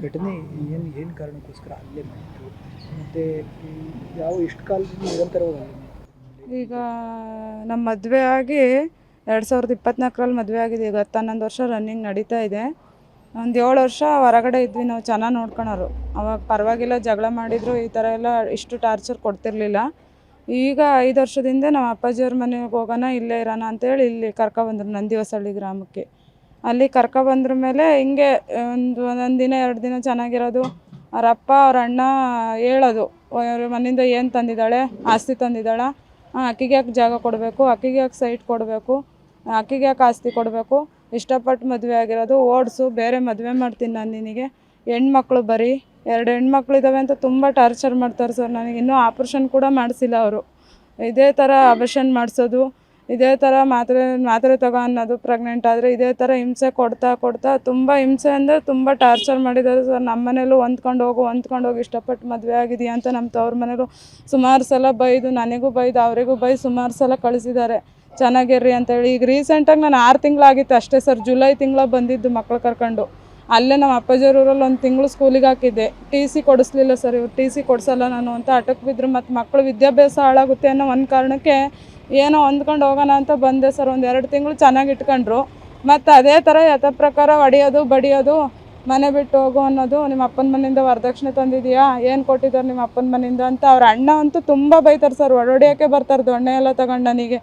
ಘಟನೆ ಏನು ಕಾರಣಕ್ಕೋಸ್ಕರ ಹಲ್ಲೆ ಮಾಡಿದ್ರು ಮತ್ತು ಎಷ್ಟು ಕಾಲದಿಂದ ನಿರಂತರವಾಗಿ ಹಲ್ಲೆ ಮಾಡ್ತಾರೆ? ಈಗ ನಮ್ಮ ಮದುವೆ ಆಗಿ 2024ರಲ್ಲಿ ಮದುವೆ ಆಗಿದೆ. ಈಗ 10-11 ವರ್ಷ ರನ್ನಿಂಗ್ ನಡೀತಾ ಇದೆ. ಒಂದು 7 ವರ್ಷ ಹೊರಗಡೆ ಇದ್ವಿ ನಾವು, ಚೆನ್ನಾಗಿ ನೋಡ್ಕೊಳೋರು. ಅವಾಗ ಪರವಾಗಿಲ್ಲ, ಜಗಳ ಮಾಡಿದ್ರು, ಈ ಥರ ಎಲ್ಲ ಇಷ್ಟು ಟಾರ್ಚರ್ ಕೊಡ್ತಿರ್ಲಿಲ್ಲ. ಈಗ 5 ವರ್ಷದಿಂದ ನಮ್ಮ ಅಪ್ಪಾಜಿಯವ್ರ ಮನೆಗೆ ಹೋಗೋಣ, ಇಲ್ಲೇ ಇರೋಣ ಅಂತೇಳಿ ಇಲ್ಲಿ ಕರ್ಕೊಬಂದ್ರು ನಂದಿ ಹೊಸಳ್ಳಿ ಗ್ರಾಮಕ್ಕೆ. ಅಲ್ಲಿ ಕರ್ಕೊಬಂದ್ರ ಮೇಲೆ ಹಿಂಗೆ ಒಂದೊಂದು ದಿನ 2 ದಿನ ಚೆನ್ನಾಗಿರೋದು. ಅವ್ರ ಅಪ್ಪ ಅವ್ರ ಅಣ್ಣ ಹೇಳೋದು, ಅವ್ರ ಮನೆಯಿಂದ ಏನು ತಂದಿದ್ದಾಳೆ, ಆಸ್ತಿ ತಂದಿದ್ದಾಳ, ಅಕ್ಕಿಗೆ ಯಾಕೆ ಜಾಗ ಕೊಡಬೇಕು, ಅಕ್ಕಿಗೆ ಯಾಕೆ ಸೈಟ್ ಕೊಡಬೇಕು, ಅಕ್ಕಿಗೆ ಯಾಕೆ ಆಸ್ತಿ ಕೊಡಬೇಕು, ಇಷ್ಟಪಟ್ಟು ಮದುವೆ ಆಗಿರೋದು, ಓಡಿಸು, ಬೇರೆ ಮದುವೆ ಮಾಡ್ತೀನಿ ನಾನು ನಿನಗೆ, ಹೆಣ್ಮಕ್ಳು ಬರೀ 2 ಹೆಣ್ಮಕ್ಳು ಇದ್ದಾವೆ ಅಂತ ತುಂಬ ಟಾರ್ಚರ್ ಮಾಡ್ತಾರೆ ಸರ್. ನನಗೆ ಇನ್ನೂ ಆಪ್ರೇಷನ್ ಕೂಡ ಮಾಡಿಸಿಲ್ಲ ಅವರು. ಇದೇ ಥರ ಅಬಾರ್ಷನ್ ಮಾಡಿಸೋದು, ಇದೇ ಥರ ಮಾತ್ರೆ ತಗೋ ಅನ್ನೋದು, ಪ್ರೆಗ್ನೆಂಟ್ ಆದರೆ ಇದೇ ಥರ ಹಿಂಸೆ ಕೊಡ್ತಾ ತುಂಬ ಹಿಂಸೆ ಅಂದರೆ ತುಂಬ ಟಾರ್ಚರ್ ಮಾಡಿದ್ದಾರೆ ಸರ್. ನಮ್ಮ ಮನೇಲೂ ಹೊಂದ್ಕೊಂಡು ಹೋಗು ಇಷ್ಟಪಟ್ಟು ಮದುವೆ ಆಗಿದೆಯಾ ಅಂತ ನಮ್ಮ ತವ್ರ ಮನೇಲೂ ಸುಮಾರು ಸಲ ಬೈದು, ನನಗೂ ಬೈದು ಅವರಿಗೂ ಬೈದು ಸುಮಾರು ಸಲ ಕಳಿಸಿದ್ದಾರೆ ಚೆನ್ನಾಗಿರ್ರಿ ಅಂತೇಳಿ. ಈಗ ರೀಸೆಂಟಾಗಿ ನಾನು 6 ತಿಂಗಳಾಗಿತ್ತು ಅಷ್ಟೇ ಸರ್, ಜುಲೈ ತಿಂಗಳ ಬಂದಿದ್ದು ಮಕ್ಳು ಕರ್ಕೊಂಡು. ಅಲ್ಲೇ ನಮ್ಮ ಅಪ್ಪಾಜಿಯವ್ರ ಊರಲ್ಲಿ 1 ತಿಂಗಳು ಸ್ಕೂಲಿಗೆ ಹಾಕಿದ್ದೆ. TC ಕೊಡಿಸ್ಲಿಲ್ಲ ಸರ್, ಇವ್ರು TC ಕೊಡಿಸಲ್ಲ ನಾನು ಅಂತ ಅಟಕ್ ಬಿದ್ದರು. ಮತ್ತು ಮಕ್ಕಳು ವಿದ್ಯಾಭ್ಯಾಸ ಹಾಳಾಗುತ್ತೆ ಅನ್ನೋ ಒಂದು ಕಾರಣಕ್ಕೆ ಏನೋ ಹೊಂದ್ಕೊಂಡು ಹೋಗೋಣ ಅಂತ ಬಂದೆ ಸರ್. 1-2 ತಿಂಗಳು ಚೆನ್ನಾಗಿ ಇಟ್ಕೊಂಡ್ರು. ಮತ್ತು ಅದೇ ಥರ ಯಥ ಪ್ರಕಾರ ಹೊಡೆಯೋದು ಬಡಿಯೋದು, ಮನೆ ಬಿಟ್ಟು ಹೋಗು ಅನ್ನೋದು, ನಿಮ್ಮ ಅಪ್ಪನ ಮನೆಯಿಂದ ವರದಕ್ಷಿಣೆ ತಂದಿದೆಯಾ, ಏನು ಕೊಟ್ಟಿದ್ದಾರೆ ನಿಮ್ಮ ಅಪ್ಪನ ಮನೆಯಿಂದ ಅಂತ. ಅವ್ರ ಅಣ್ಣ ಅಂತೂ ತುಂಬ ಬೈತಾರೆ ಸರ್, ಹೊಡೆಯೋಕ್ಕೆ ಬರ್ತಾರೆ ದೊಣ್ಣೆ ಎಲ್ಲ ತಗೊಂಡು ನನಗೆ.